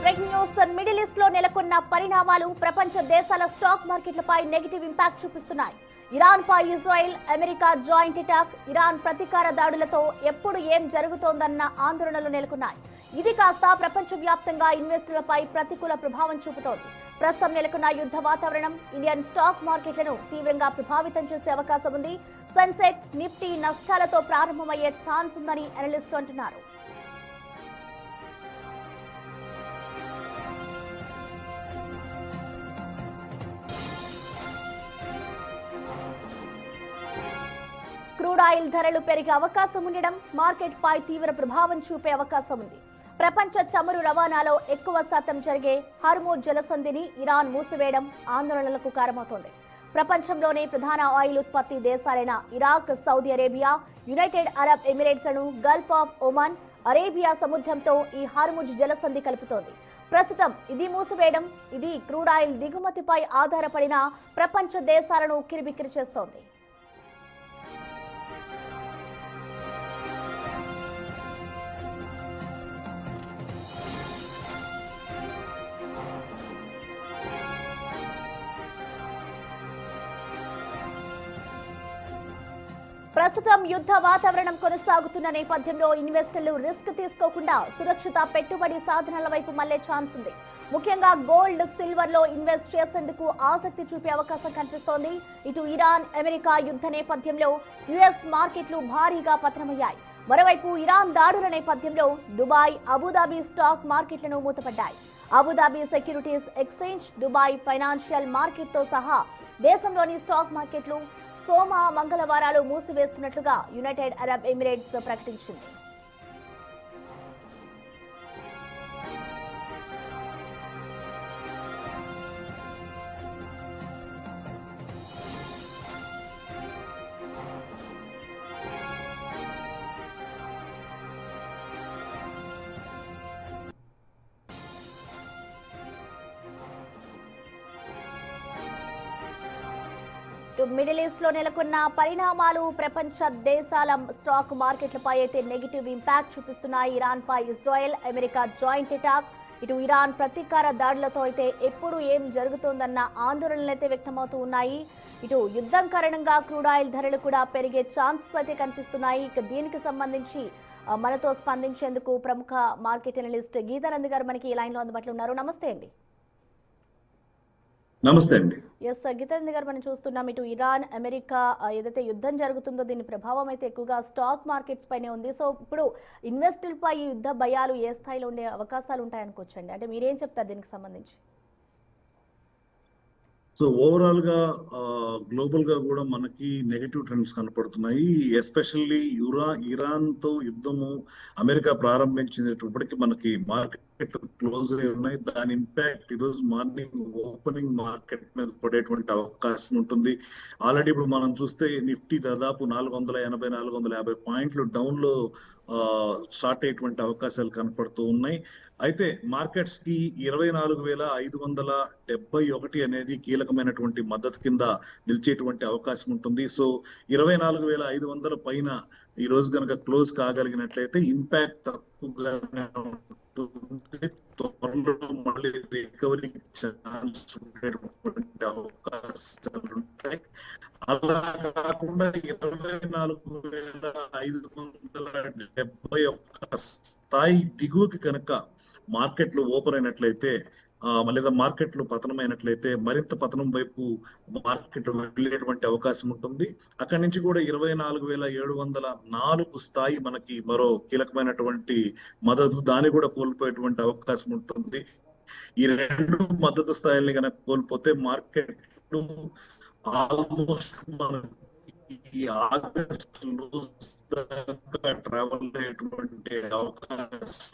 Breaking news. Middle East లో నెలకొన్న పరిణామాలు ప్రపంచ దేశాల స్టాక్ మార్కెట్లపై నెగటివ్ ఇంపాక్ట్ చూపిస్తున్నాయి. ఇరాన్ పై Israel, America joint attack, Iran ప్రతీకార దాడులతో ఎప్పుడు ఏం జరుగుతోందన్న ఆందోళనలు నెలకొన్నాయి. ఇది కాస్త ప్రపంచవ్యాప్తంగా ఇన్వెస్టర్లపై ప్రతికూల ప్రభావం చూపుతోంది. ప్రస్తుతం నెలకొన్న యుద్ధ వాతావరణం ఇండియన్ స్టాక్ మార్కెట్లను తీవ్రంగా ప్రభావితం చేసే అవకాశం ఉంది. సెన్సెక్స్, నిఫ్టీ నష్టాలతో ప్రారంభమయ్యే ఛాన్స్ ఉందని అనలిస్టులు అంటున్నారు. క్రూడ్ ఆయిల్ ధరలు పెరిగే అవకాశం ఉండడం మార్కెట్ పై తీవ్ర ప్రభావం చూపే అవకాశం ఉంది. ప్రపంచ చమురు రవాణాలో ఎక్కువ శాతం జరిగే హార్మోజ్ జలసంధిని ఇరాన్ మూసివేయడం ఆందోళనలకు కారణమవుతోంది. ప్రపంచంలోనే ప్రధాన ఆయిల్ ఉత్పత్తి దేశాలైన Iraq, Saudi Arabia, United Arab Emirates లను గల్ఫ్ ఆఫ్ ఒమాన్, అరేబియా సముద్రంతో ఈ హార్మోజ్ జలసంధి కలుపుతోంది. ప్రస్తుతం ఇది మూసివేయడం ఇది క్రూడ్ ఆయిల్ దిగుమతిపై ఆధారపడిన ప్రపంచ దేశాలను ఉక్కిరిబిక్కిరి చేస్తోంది. ప్రస్తుతం యుద్ధ వాతావరణం కొనసాగుతున్న నేపథ్యంలో ఇన్వెస్టర్లు రిస్క్ తీసుకోకుండా సురక్షిత పెట్టుబడి సాధనాల వైపు మళ్లే ఛాన్స్ ఉంది. ముఖ్యంగా గోల్డ్, సిల్వర్ లో ఇన్వెస్ట్ చేసేందుకు ఆసక్తి చూపే అవకాశం కనిపిస్తోంది. ఇటు ఇరాన్, అమెరికా యుద్ధ నేపథ్యంలో యుఎస్ మార్కెట్లు భారీగా పతనమయ్యాయి. మరోవైపు ఇరాన్ దాడుల నేపథ్యంలో దుబాయ్, అబుదాబి స్టాక్ మార్కెట్లను మూతపడ్డాయి. Abu Dhabi Securities Exchange, Dubai Financial Market తో సహా దేశంలోని స్టాక్ మార్కెట్లు సోమ, మంగళవారాలు మూసివేస్తున్నట్లుగా యునైటెడ్ అరబ్ ఎమిరేట్స్ ప్రకటించింది. మిడిల్ ఈస్ట్ లో నెలకొన్న పరిణామాలు ప్రపంచ దేశాల స్టాక్ మార్కెట్లపై అయితే నెగిటివ్ ఇంపాక్ట్ చూపిస్తున్నాయి. ఇరాన్ పై ఇజ్రాయెల్, అమెరికా జాయింట్ అటాక్, ఇటు ఇరాన్ ప్రతీకార దాడులతో అయితే ఎప్పుడు ఏం జరుగుతోందన్న ఆందోళనలు అయితే వ్యక్తమవుతూ ఉన్నాయి. ఇటు యుద్ధం కారణంగా క్రూడ్ ఆయిల్ ధరలు కూడా పెరిగే ఛాన్సెస్ అయితే కనిపిస్తున్నాయి. ఇక దీనికి సంబంధించి మనతో స్పందించేందుకు ప్రముఖ మార్కెట్ అనలిస్ట్ గీతానంద్ గారు మనకి లైన్ లో అందుబాటులో ఉన్నారు. నమస్తే అండి. నమస్తే అండి. ఎస్ గీతానంద్ గారు, మనం చూస్తున్నాం ఇటు ఇరాన్, అమెరికా ఏదైతే యుద్ధం జరుగుతుందో దీని ప్రభావం అయితే ఎక్కువగా స్టాక్ మార్కెట్స్ పైనే ఉంది. సో ఇప్పుడు ఇన్వెస్టర్లపై ఈ యుద్ధ భయాలు ఏ స్థాయిలో ఉండే అవకాశాలు ఉంటాయనుకోవచ్చండి? అంటే మీరేం చెప్తారు దీనికి సంబంధించి? సో ఓవరాల్ గా గ్లోబల్ గా కూడా మనకి నెగటివ్ ట్రెండ్స్ కనపడుతున్నాయి. ఎస్పెషల్లీ ఇరాన్ తో యుద్ధము అమెరికా ప్రారంభించినప్పటికీ మనకి మార్కెట్ క్లోజ్ అయి ఉన్నాయి. దాని ఇంపాక్ట్ ఈ రోజు మార్నింగ్ ఓపెనింగ్ మార్కెట్ మీద పడేటువంటి అవకాశం ఉంటుంది. ఆల్రెడీ ఇప్పుడు మనం చూస్తే నిఫ్టీ దాదాపు 480-450 పాయింట్లు డౌన్ లో స్టార్ట్ అయ్యేటువంటి అవకాశాలు కనపడుతూ ఉన్నాయి. అయితే మార్కెట్స్ కి 24,571 అనేది కీలకమైనటువంటి మద్దతు కింద నిలిచేటువంటి అవకాశం ఉంటుంది. సో 24,500 పైన ఈ రోజు కనుక క్లోజ్ కాగలిగినట్లయితే ఇంపాక్ట్ తక్కువగానే ఉంటుంది. త్వరలో మళ్ళీ రికవరీకి ఛాన్స్ ఉండేటువంటి అవకాశాలు ఉంటాయి. అలా కాకుండా 24,571 స్థాయి దిగువకి కనుక మార్కెట్లు ఓపెన్ అయినట్లయితే లేదా మార్కెట్లు పతనమైనట్లయితే మరింత పతనం వైపు మార్కెట్ వెళ్ళేటువంటి అవకాశం ఉంటుంది. అక్కడి నుంచి కూడా 24,704 స్థాయి మనకి మరో కీలకమైనటువంటి మద్దతు, దాన్ని కూడా కోల్పోయేటువంటి అవకాశం ఉంటుంది. ఈ రెండు మద్దతు స్థాయిల్ని కనుక కోల్పోతే మార్కెట్లు ఆల్మోస్ట్ మనకి ఆగస్టులో ట్రావెల్ అయ్యేటువంటి అవకాశం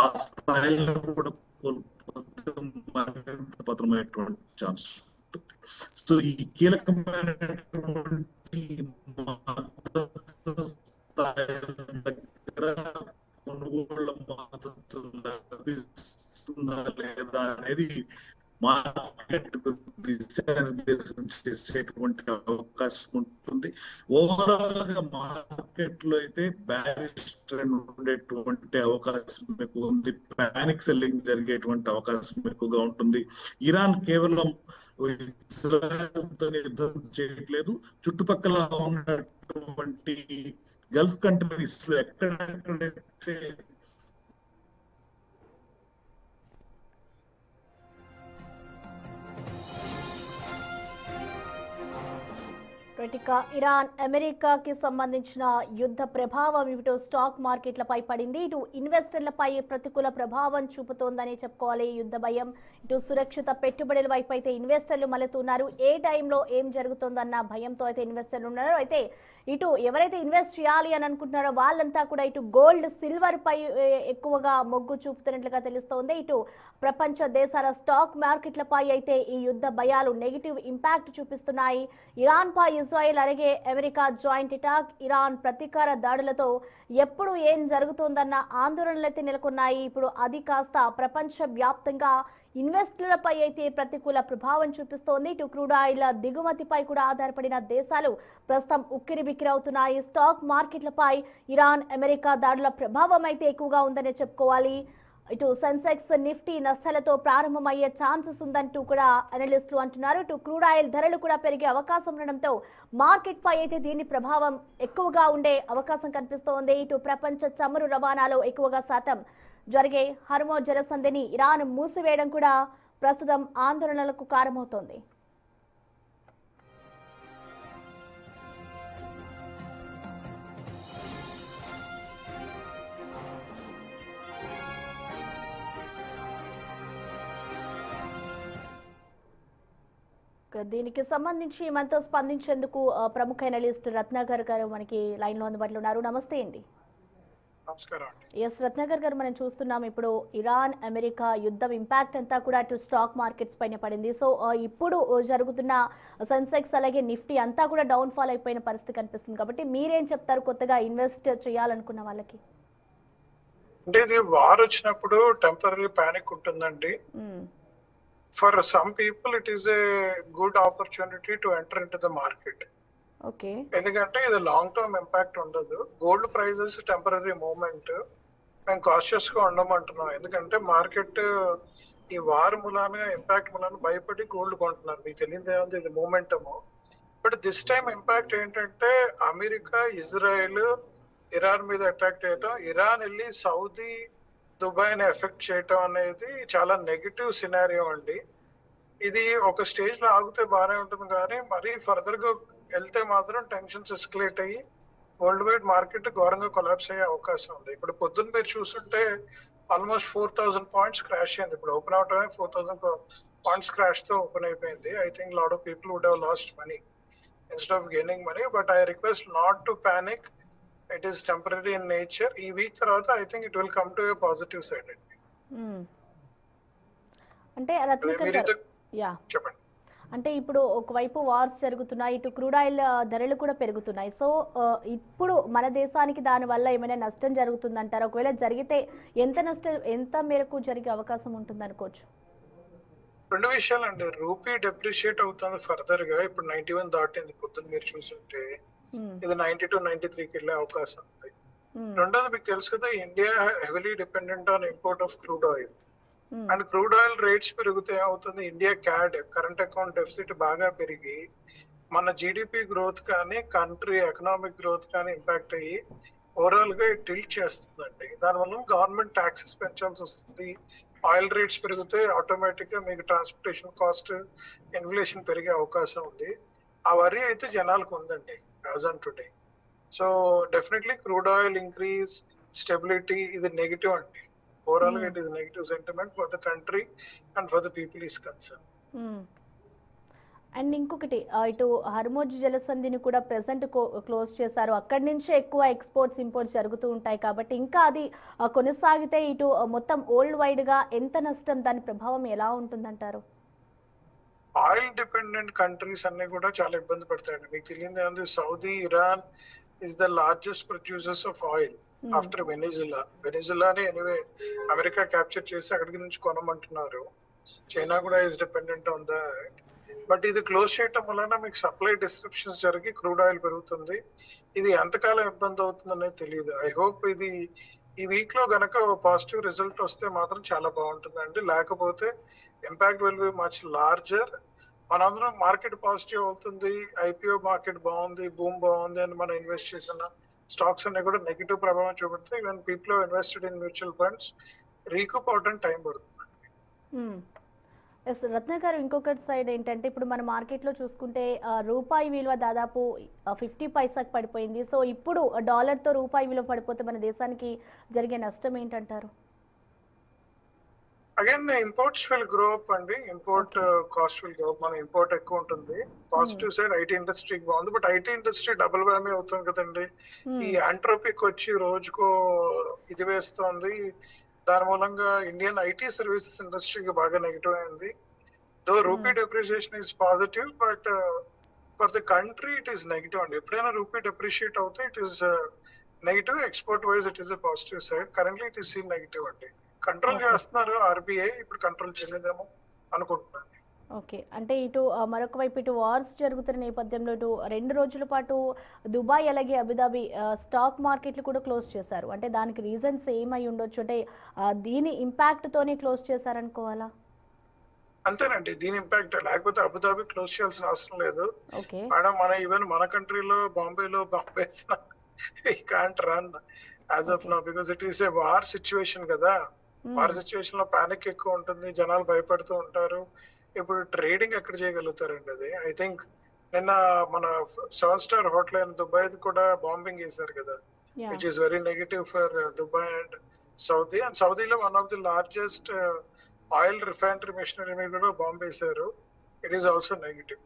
ఆ స్థాయిలో కూడా పత్రమైనటువంటి ఛాన్స్ ఉంటుంది. సో ఈ కీలకమైనటువంటి దగ్గర కొనుగోళ్ల మద్దతు లభిస్తుందా లేదా అనేది మార్కెట్ దిశానిర్దేశం చేసేటువంటి అవకాశం ఉంటుంది. ఓవరాల్ గా మార్కెట్ లో అయితే బ్యారిష్ ట్రెండ్ ఉండేటువంటి అవకాశం ఎక్కువ ఉంది. పానిక్ సెల్లింగ్ జరిగేటువంటి అవకాశం ఎక్కువగా ఉంటుంది. ఇరాన్ కేవలం ఇజ్రాయెల్ తో యుద్ధం చేయట్లేదు, చుట్టుపక్కల ఉన్నటువంటి గల్ఫ్ కంట్రీస్ లో ఎక్కడెక్కడైతే ఇక ఇరాన్ అమెరికాకి సంబంధించిన యుద్ధ ప్రభావం ఇటు స్టాక్ మార్కెట్లపై పడింది. ఇటు ఇన్వెస్టర్లపై ప్రతికూల ప్రభావం చూపుతోందని చెప్పుకోవాలి. యుద్ధ భయం, ఇటు సురక్షిత పెట్టుబడుల వైపు అయితే ఇన్వెస్టర్లు మళ్ళుతున్నారు. ఏ టైంలో ఏం జరుగుతుందన్న భయంతో అయితే ఇన్వెస్టర్లు ఉన్నారు. అయితే ఇటు ఎవరైతే ఇన్వెస్ట్ చేయాలి అని అనుకుంటున్నారో వాళ్ళంతా కూడా ఇటు గోల్డ్, సిల్వర్ పై ఎక్కువగా మొగ్గు చూపుతున్నట్లుగా తెలుస్తోంది. ఇటు ప్రపంచ దేశాల స్టాక్ మార్కెట్లపై అయితే ఈ యుద్ధ భయాలు నెగిటివ్ ఇంపాక్ట్ చూపిస్తున్నాయి. ఇరాన్ పై ఇజ్రాయెల్ అలాగే అమెరికా జాయింట్ అటాక్, ఇరాన్ ప్రతీకార దాడులతో ఎప్పుడు ఏం జరుగుతుందన్న ఆందోళనలైతే నెలకొన్నాయి. ఇప్పుడు అది కాస్త ప్రపంచ వ్యాప్తంగా ఇన్వెస్టర్లపై అయితే ప్రతికూల ప్రభావం చూపిస్తోంది. ఇటు క్రూడ్ ఆయిల్ దిగుమతిపై కూడా ఆధారపడిన దేశాలు ప్రస్తుతం ఉక్కిరిబిక్కిరవుతున్నాయి. స్టాక్ మార్కెట్లపై ఇరాన్, అమెరికా దాడుల ప్రభావం అయితే ఎక్కువగా ఉందనే చెప్పుకోవాలి. ఇటు సెన్సెక్స్, నిఫ్టీ నష్టాలతో ప్రారంభమయ్యే ఛాన్సెస్ ఉందంటూ కూడా అనలిస్టులు అంటున్నారు. ఇటు క్రూడ్ ఆయిల్ ధరలు కూడా పెరిగే అవకాశం ఉండడంతో మార్కెట్ పై అయితే దీని ప్రభావం ఎక్కువగా ఉండే అవకాశం కనిపిస్తోంది. ఇటు ప్రపంచ చమురు రవాణాలో ఎక్కువగా శాతం జరిగే హర్మోజ్ జలసంధిని ఇరాన్ మూసివేయడం కూడా ప్రస్తుతం ఆందోళనలకు కారణమవుతోంది. దీనికి సంబంధించి మనతో స్పందించేందుకు ప్రముఖ అనలిస్ట్ రత్నాకర్ గారు మనకి లైన్ లో అందుబాటులో ఉన్నారు. నమస్తే అండి. నమస్కారం. ఎస్ రత్నాకర్ గారు, మనం చూస్తున్నాం ఇప్పుడు ఇరాన్ అమెరికా యుద్ధం ఇంపాక్ట్ అంతా కూడా అటు స్టాక్ మార్కెట్స్ పైన పడింది. సో ఇప్పుడు జరుగుతున్న సెన్సెక్స్ అలాగే నిఫ్టీ అంతా కూడా డౌన్ ఫాల్ అయిపోయిన పరిస్థితి కనిపిస్తుంది. కాబట్టి మీరేం చెప్తారు కొత్తగా ఇన్వెస్ట్ చేయాలనుకున్న వాళ్ళకి? అంటే ఇది వార్ వచ్చినప్పుడు టెంపరరీ పానిక్ ఉంటుందండి. For some people it is a good opportunity to enter in to the market. Okay, ఎందుకంటే ఇది లాంగ్ టర్మ్ ఇంపాక్ట్ ఉండదు. గోల్డ్ ప్రైజెస్ టెంపరరీ మూమెంట్, మేము కాషియస్ గా ఉండమంటున్నాం. ఎందుకంటే మార్కెట్ ఈ వార్ మూలాన ఇంపాక్ట్ మూలాన భయపడి గోల్డ్ కొంటున్నారు. మీకు తెలియదు ఏముంది, ఇది momentum. But this time impact ఏంటంటే అమెరికా, ఇజ్రాయెల్ ఇరాన్ మీద అటాక్ చేయటం, ఇరాన్ వెళ్ళి సౌదీ, దుబాయ్ని ఎఫెక్ట్ చేయటం అనేది చాలా నెగిటివ్ సినారియో అండి. ఇది ఒక స్టేజ్ లో ఆగితే బాగానే ఉంటుంది, కానీ మరీ ఫర్దర్ గా వెళ్తే మాత్రం టెన్షన్స్ ఎస్కలేట్ అయ్యి వరల్డ్ వైడ్ మార్కెట్ ఘోరంగా కొలాప్స్ అయ్యే అవకాశం ఉంది. ఇప్పుడు పొద్దున్న మీరు చూస్తుంటే ఆల్మోస్ట్ 4000 పాయింట్స్ క్రాష్ అయింది. ఇప్పుడు ఓపెన్ అవటమే 4000 పాయింట్స్ క్రాష్ తో ఓపెన్ అయిపోయింది. I think lot of people would have lost money instead of gaining money. But I request not to panic. It is temporary in nature. ఈ week తర్వాత I think it will come to a positive side అండి. అంటే రత్నాకర్ గారు, చెప్పండి. అంటే ఇప్పుడు ఒకవైపు wars జరుగుతున్నాయి, ఇటు క్రూడ్ ఆయిల్ ధరలు కూడా పెరుగుతున్నాయి. సో ఇప్పుడు మన దేశానికి దాని వల్ల ఏమైనా నష్టం జరుగుతుందంటారా? ఒకవేళ జరిగితే ఎంత మేరకు జరిగే అవకాశం ఉంటుంది అనుకోవచ్చు? రెండు విషయాలండి. రూపీ డెప్రిషియేట్ అవుతుంది ఫర్దర్ గా. ఇప్పుడు 91 దాటింది. పొద్దున్న మీరు చూస్తుంటే ఇది 92, 93కి వెళ్ళే అవకాశం ఉంది. రెండోది మీకు తెలుసు కదా, India heavily dependent on import of crude oil. And crude oil rates పెరిగితే ఏమవుతుంది, India CAD current account deficit బాగా పెరిగి మన జీడిపి గ్రోత్ కానీ కంట్రీ ఎకనామిక్ గ్రోత్ కానీ ఇంపాక్ట్ అయ్యి ఓవరాల్ గా టిల్ట్ చేస్తుందండి. దానివల్ల గవర్నమెంట్ ట్యాక్సెస్ పెంచాల్సి వస్తుంది. ఆయిల్ రేట్స్ పెరిగితే ఆటోమేటిక్ గా మీకు ట్రాన్స్పోర్టేషన్ కాస్ట్, ఇన్ఫ్లేషన్ పెరిగే అవకాశం ఉంది. ఆ వరి అయితే జనాలకు ఉందండి as on today. So definitely crude oil increase, stability ఇది నెగిటివ్ అండి. Overall, it is negative sentiment for the country and for the people is concerned. And ఇంకొకటి, ఇటు హర్మోజ్ జలసంధిని కూడా ప్రెసెంట్ క్లోజ్ చేశారు. అక్కడి నుంచే ఎక్కువ ఎక్స్పోర్ట్స్, ఇంపోర్ట్స్ జరుగుతూ ఉంటాయి. కాబట్టి ఇంకా అది కొనసాగితే ఇటు మొత్తం వరల్డ్ వైడ్ గా ఎంత నష్టం, దాని ప్రభావం ఎలా ఉంటుందంటారు? ఆయిల్ డిపెండెంట్ కంట్రీస్ అన్ని కూడా చాలా ఇబ్బంది పడతాయండి. మీకు తెలియదు ఏముంది, Saudi, Iran is the largest producers of oil after Venezuela. వెనిజులాని ఎనివే అమెరికా క్యాప్చర్ చేసి అక్కడికి నుంచి కొనమంటున్నారు. చైనా కూడా is dependent on that. But ఇది క్లోజ్ చేయటం వలన మీకు సప్లై డిస్క్రిప్షన్స్ జరిగి క్రూడ్ ఆయిల్ పెరుగుతుంది. ఇది ఎంతకాలం ఇబ్బంది అవుతుంది అనేది తెలియదు. ఐ హోప్ ఇది ఈ వీక్ లో గనక పాజిటివ్ రిజల్ట్ వస్తే మాత్రం చాలా బాగుంటుందండి. లేకపోతే impact will be much larger. మనందరం మార్కెట్ పాజిటివ్ అవుతుంది, ఐపీఓ మార్కెట్ బాగుంది, బూమ్ బాగుంది అని మనం ఇన్వెస్ట్ చేసిన స్టాక్స్ అన్ని కూడా నెగిటివ్ ప్రభావం చూపెడితే even people invested in mutual funds recoup అవడానికి టైం పడుతుంది. ఎస్ రత్న గారు, ఇంకొకటి సైడ్ ఏంటంటే ఇప్పుడు మన మార్కెట్లో చూసుకుంటే రూపాయి విలువ దాదాపు 50 పైసాకి పడిపోయింది. సో ఇప్పుడు డాలర్తో రూపాయి విలువ పడిపోతే మన దేశానికి జరిగే నష్టం ఏంటంటారు? Again imports will grow up అండి. Import cost will grow up. మన ఇంపోర్ట్ ఎక్కువ ఉంటుంది. పాజిటివ్ సైడ్ ఐటీ ఇండస్ట్రీ బాగుంది, but IT industry double whammy అవుతుంది కదండి. ఈ ఆంట్రోపిక్ వచ్చి రోజుకో ఇది వేస్తోంది. దాని మూలంగా ఇండియన్ ఐటీ సర్వీసెస్ ఇండస్ట్రీకి బాగా నెగిటివ్ అయింది. Though rupee depreciation is positive, but for the country it is negative అండి. ఎప్పుడైనా రూపీ డెప్రిషియేట్ అవుతే it is negative. Export wise it is a positive side. Currently it is seen negative అండి. Control చేస్తున్నారు RBI, ఇప్పుడు control చేయలేదేమో అనుకుంటున్నాను. Okay, అంటే ఇటు మరొక వైపు ఇటు వార్స్ జరుగుతున్న నేపథ్యంలో ఇటు 2 రోజుల పాటు దుబాయ్ అలాగే అబుదాబి స్టాక్ మార్కెట్లు కూడా క్లోజ్ చేశారు. అంటే దానికి రీజన్స్ ఏమై ఉండొచ్చు? అంటే దీని ఇంపాక్ట్ తోనే క్లోజ్ చేశారనుకోవాలా? అంతేనండి, దీని ఇంపాక్ట్. లేకపోతే అబుదాబి క్లోజ్ చేయాల్సిన అవసరం లేదు ఓకే మేడం. ఈవెన్ మన కంట్రీలో Bombay can't run as of now because it is a war situation కదా. వార్ సిచ్యువేషన్ లో పానిక్ ఎక్కువ ఉంటుంది, జనాలు భయపడుతూ ఉంటారు. ఇప్పుడు ట్రేడింగ్ ఎక్కడ చేయగలుగుతారండి అది? ఐ థింక్ నిన్న మన 7 స్టార్ హోటల్ అయిన దుబాయ్ కూడా బాంబింగ్ చేశారు కదా, which is very negative for Dubai and Saudi. And సౌదీలో one of the largest oil refinery machinery మీద కూడా బాంబ్ వేశారు. It is also negative.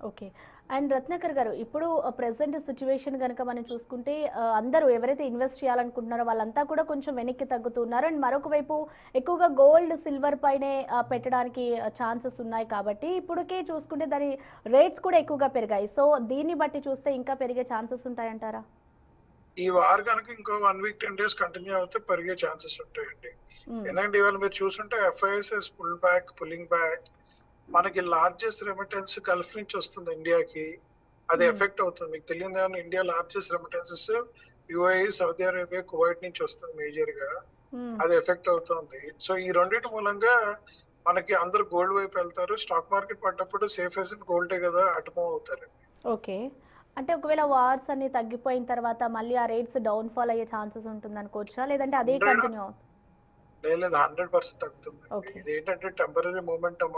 Okay, and Ratnakar garu, ఇప్పుడు ప్రెసెంట్ సిచ్యువేషన్ కనుక మనం చూసుకుంటే అందరూ ఎవరైతే ఇన్వెస్ట్ చేయాలనుకుంటున్నారో వాళ్ళంతా కూడా కొంచెం వెనక్కి తగ్గుతున్నారు. అండ్ మరొక వైపు ఎక్కువగా గోల్డ్ సిల్వర్ పైనే పెట్టడానికి ఛాన్సెస్ ఉన్నాయి. కాబట్టి ఇప్పటికే చూసుకుంటే దాని రేట్స్ కూడా ఎక్కువగా పెరిగాయి. సో దీన్ని బట్టి చూస్తే ఇంకా పెరిగే ఛాన్సెస్ ఉంటాయంటారా? ఈ వార్ కనుక ఇంకో 1 వీక్ 10 డేస్ కంటిన్యూ అవుతే పెరిగే ఛాన్సెస్ ఉంటాయండి. ఎందుకంటే ఇవాళ మీరు చూసుంటే ఎఫ్ఐఎస్ పుల్లింగ్ బ్యాక్. మనకి లార్జెస్ట్ రెమిటెన్స్ గల్ఫ్ నుంచి వస్తుంది ఇండియాకి, అది ఎఫెక్ట్ అవుతుంది. మీకు తెలియదు, India largest remittances UAE, Saudi Arabia, Kuwait నుంచి వస్తుంది మేజర్ గా. అది ఎఫెక్ట్ అవుతుంది. సో ఈ రెండింటి మూలంగా మనకి అందరు గోల్డ్ వైపు వెళ్తారు. స్టాక్ మార్కెట్ పడ్డప్పుడు సేఫ్ హెస్ గోల్డే కదా, అటు మూవ్ అవుతారు. ఓకే, అంటే ఒకవేళ వార్స్ అన్ని తగ్గిపోయిన తర్వాత మళ్ళీ ఆ రేట్స్ డౌన్ ఫాల్ అయ్యే ఛాన్సెస్ ఉంటుంది అనుకోవచ్చా, లేదంటే అదే కంటిన్యూ? లేదు, 100% తగ్గుతుంది. ఇది ఏంటంటే temporary momentum.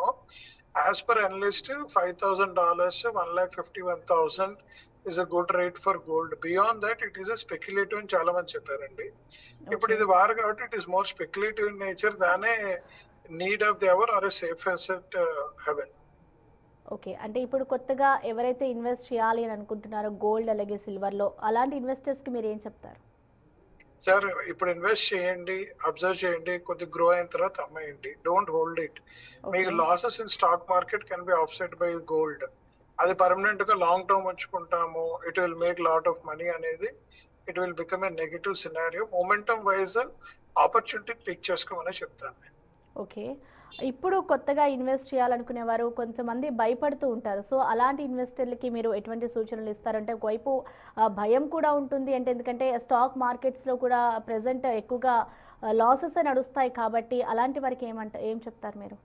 As per analyst $5,000 1,51,000 is a good rate for gold. Beyond that it is a speculative అని చాలా మంది చెప్పారండి. ఇప్పుడు ఇది వార్ కాబట్టి it is more speculative in nature than a need of the hour or a safe asset haven. Okay, అంటే ఇప్పుడు కొత్తగా ఎవరైతే ఇన్వెస్ట్ చేయాలి అని అనుకుంటున్నారో గోల్డ్ అలాగే సిల్వర్ లో, అలాంటి ఇన్వెస్టర్స్ కి మీరు ఏం చెప్తారు? సార్, ఇప్పుడు ఇన్వెస్ట్ చేయండి, అబ్జర్వ్ చేయండి, కొద్ది గ్రో అయిన తర్వాత అమ్మేయండి. Don't hold it. మీకు losses in stock market can be offset by gold. అది పర్మనెంట్ గా లాంగ్ టర్మ్ ఉంచుకుంటాము, it will make lot of money అనేది it will become a negative scenario. Momentum wise opportunity pick చేసుకోమని చెప్తాను. Okay, ఇప్పుడు కొత్తగా invest చేయాలనుకునే వారు కొంతమంది భయపడుతూ ఉంటారు. సో అలాంటి ఇన్వెస్టర్లకి మీరు ఎటువంటి సూచనలు ఇస్తారంటే? ఒకవైపు భయం కూడా ఉంటుంది, అంటే ఎందుకంటే స్టాక్ మార్కెట్స్లో కూడా ప్రెసెంట్ ఎక్కువగా లాసెస్ నడుస్తాయి కాబట్టి అలాంటి వారికి ఏం చెప్తారు మీరు?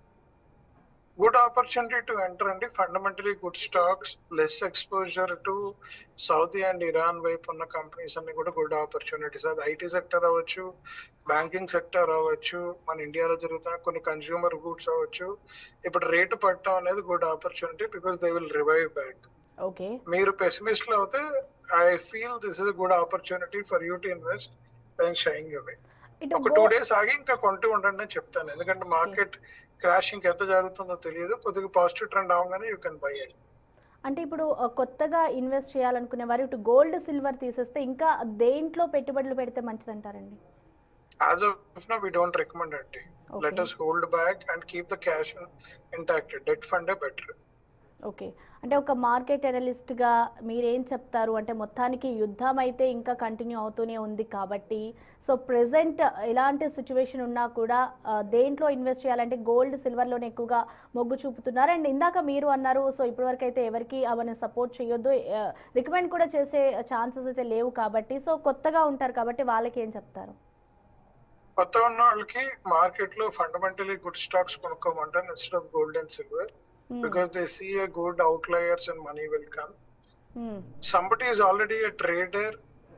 గుడ్ ఆపర్చునిటీ టు ఎంటర్ అండి. Fundamentally good stocks, less exposure to Saudi and Iran వైపు ఉన్న కంపెనీస్ అన్ని కూడా గుడ్ ఆపర్చునిటీస్. అది ఐటీ సెక్టర్ అవ్వచ్చు, బ్యాంకింగ్ సెక్టర్ అవ్వచ్చు, మన ఇండియాలో జరుగుతున్న కొన్ని కన్స్యూమర్ గూడ్స్ అవ్వచ్చు. ఇప్పుడు రేటు పట్టడం అనేది good opportunity because they will revive back. Okay, మీరు పెసిమిస్ట్ లో అయితే I feel this is good opportunity for you to invest and shying away. ఒక 2 డేస్ ఆగి ఇంకా కొంటూ ఉండండి అని చెప్తాను. ఎందుకంటే మార్కెట్ క్రాష్ ఇంకెంత జరుగుతుందో తెలియదు. కొద్దిగా పాజిటివ్ ట్రెండ్ అవగానే యూ కెన్ బై ఇట్. అంటే ఇప్పుడు కొత్తగా ఇన్వెస్ట్ చేయాలనుకునే వారు ఇటు గోల్డ్ సిల్వర్ తీసేస్తే ఇంకా దేంట్లో పెట్టుబడులు పెడితే మంచిది అంటారండి? As of now, we don't recommend it. Let us hold back and keep the cash intact. Debt fund better. Okay. అంటే ఒక మార్కెట్ అనలిస్ట్‌గా మీరేం చెప్తారు? అంటే మొత్తానికి యుద్ధం అయితే ఇంకా కంటిన్యూ అవుతూనే ఉంది కాబట్టి, సో ప్రెజెంట్ ఎలాంటి సిట్యుయేషన్ ఉన్నా కూడా దేంట్లో ఇన్వెస్ట్ చేయాలంటే గోల్డ్, సిల్వర్‌లోనే ఎక్కువగా మొగ్గు చూపుతున్నారు. అండ్ ఇందాక మీరు అన్నారు, సో ఇప్పటివరకైతే ఎవరికీ అవన్నీ సపోర్ట్ చేయొద్దు. రికమెండ్ కూడా చేసే ఛాన్సెస్ అయితే లేవు కాబట్టి, సో కొత్తగా ఉంటారు కాబట్టి వాళ్ళకేం చెప్తారు? కొత్తగా ఉన్న వాళ్ళకి మార్కెట్ లో ఫండమెంటలీ గుడ్ స్టాక్స్ కొనుక్కోమంటారు instead of gold and silver. Hmm. Because they see a good outliers and money will come. హ్మ్. Somebody is already a trader,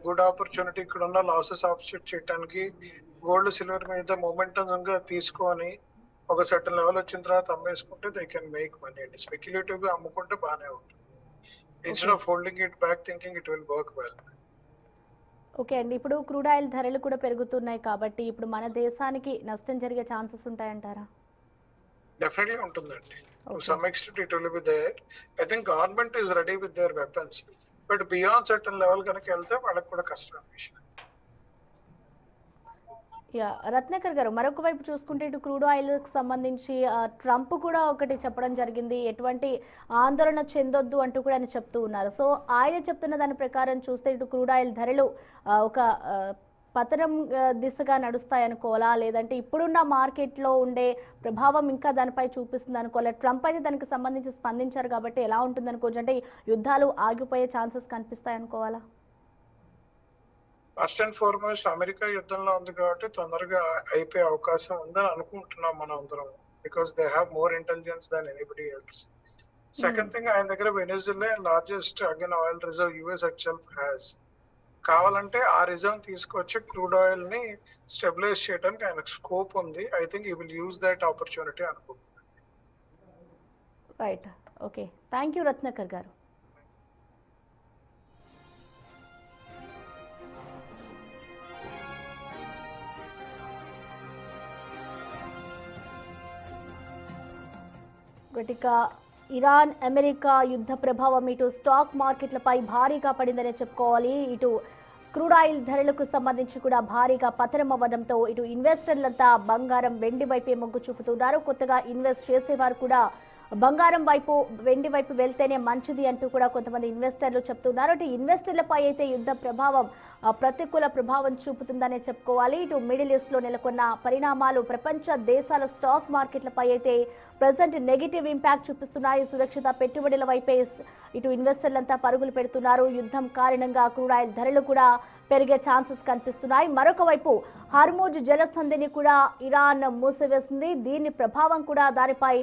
good opportunity ఇక్కడ ఉన్న లాసెస్ ఆఫ్సెట్ చేయడానికి గోల్డ్ సిల్వర్ మీద momentum గా తీసుకొని ఒక certain level వచ్చిన తర్వాత అమ్మేసుకుంటే దే కెన్ మేక్ మనీ అండి. స్పెక్యులేటివ్ గా అమ్ముకుంటే బాగానే ఉంటుంది. Instead of holding it back thinking it will work well. Okay అండి. ఇప్పుడు క్రూడ్ ఆయిల్ ధరలు కూడా పెరుగుతున్నాయి కాబట్టి ఇప్పుడు మన దేశానికి నష్టం జరిగే ఛాన్సెస్ ఉంటాయంటారా? డెఫినెట్లీ ఉంటుందండి. To okay. some extent it will be there. I think government is ready with their weapons. But beyond certain level కనుక వెళ్తే వాళ్ళకి కూడా కష్టం విషయం. రత్నాకర్ గారు, మరొక వైపు చూసుకుంటే ఇటు క్రూడ్ ఆయిల్కి సంబంధించి ట్రంప్ కూడా ఒకటి చెప్పడం జరిగింది, ఎటువంటి ఆందోళన చెందొద్దు అంటూ కూడా ఆయన చెప్తూ ఉన్నారు. సో ఆయన చెప్తున్న దాని ప్రకారం చూస్తే ఇటు క్రూడ్ ఆయిల్ ధరలు ఒక పతనం దిశగా నడుస్తాయనుకోవాలా, లేదంటే ఇప్పుడున్న మార్కెట్లో ఉండే ప్రభావం ఇంకా దానిపై చూపిస్తుంది అనుకోవాలా? ట్రంప్ అయితే దానికి సంబంధించి స్పందించారు కాబట్టి ఎలా ఉంటుంది అనుకోవచ్చు? అంటే యుద్ధాలు ఆగిపోయే ఛాన్సెస్ కనిపిస్తాయి అనుకోవాలా? ఫస్ట్ అండ్ ఫార్మోస్ట్ అమెరికా యుద్ధంలో ఉంది కాబట్టి తొందరగా అయిపోయే అవకాశం ఉందని అనుకుంటున్నాం మనం అందరం. Because they have more intelligence than anybody else. Second thing, ఆయన దగ్గర Venezuela largest again oil reserve US it self has. కావాలంటే ఆ రిజర్వ్ తీసుకొచ్చి క్రూడ్ ఆయిల్ ని స్టెబిలైజ్ చేయడానికి ఆయనకు స్కోప్ ఉంది. I think you will use that opportunity అనుకుంటున్నాను. Right. Okay. Thank you Ratnakar garu. గటిక ఇరాన్ అమెరికా యుద్ధ ప్రభావం ఇటు స్టాక్ మార్కెట్లపై భారీగా పడిందనే చెప్పుకోవాలి. ఇటు క్రూడ్ ఆయిల్ ధరలకు సంబంధించి కూడా భారీగా పతనం అవ్వడంతో ఇటు ఇన్వెస్టర్లంతా బంగారం, వెండి వైపే మొగ్గు చూపుతున్నారు. కొత్తగా ఇన్వెస్ట్ చేసేవారు కూడా బంగారం వైపు, వెండి వైపు వెళ్తేనే మంచిది అంటూ కూడా కొంతమంది ఇన్వెస్టర్లు చెప్తున్నారు. ఇటు ఇన్వెస్టర్లపై అయితే యుద్ధ ప్రభావం ప్రతికూల ప్రభావం చూపుతుందనే చెప్పుకోవాలి. ఇటు మిడిల్ ఈస్ట్ లో నెలకొన్న పరిణామాలు ప్రపంచ దేశాల స్టాక్ మార్కెట్లపై అయితే ప్రజెంట్ నెగిటివ్ ఇంపాక్ట్ చూపిస్తున్నాయి. సురక్షిత పెట్టుబడుల వైపే ఇటు ఇన్వెస్టర్లంతా పరుగులు పెడుతున్నారు. యుద్ధం కారణంగా క్రూడ్ ఆయిల్ ధరలు కూడా పెరిగే ఛాన్సెస్ కనిపిస్తున్నాయి. మరొక వైపు హార్మూజ్ జలసంధిని కూడా ఇరాన్ మూసివేసింది. దీని ప్రభావం కూడా దానిపై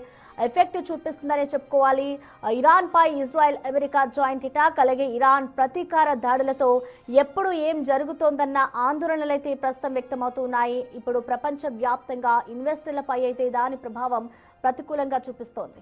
ఎఫెక్ట్ చూపిస్తుందనే చెప్పుకోవాలి. ఇరాన్ పై ఇజ్రాయెల్, అమెరికా జాయింట్ అటాక్, అలాగే ఇరాన్ ప్రతీకార దాడులతో ఎప్పుడు ఏం జరుగుతోందన్న ఆందోళనలు అయితే ప్రస్తుతం వ్యక్తమవుతున్నాయి. ఇప్పుడు ప్రపంచ వ్యాప్తంగా ఇన్వెస్టర్లపై అయితే దాని ప్రభావం ప్రతికూలంగా చూపిస్తోంది.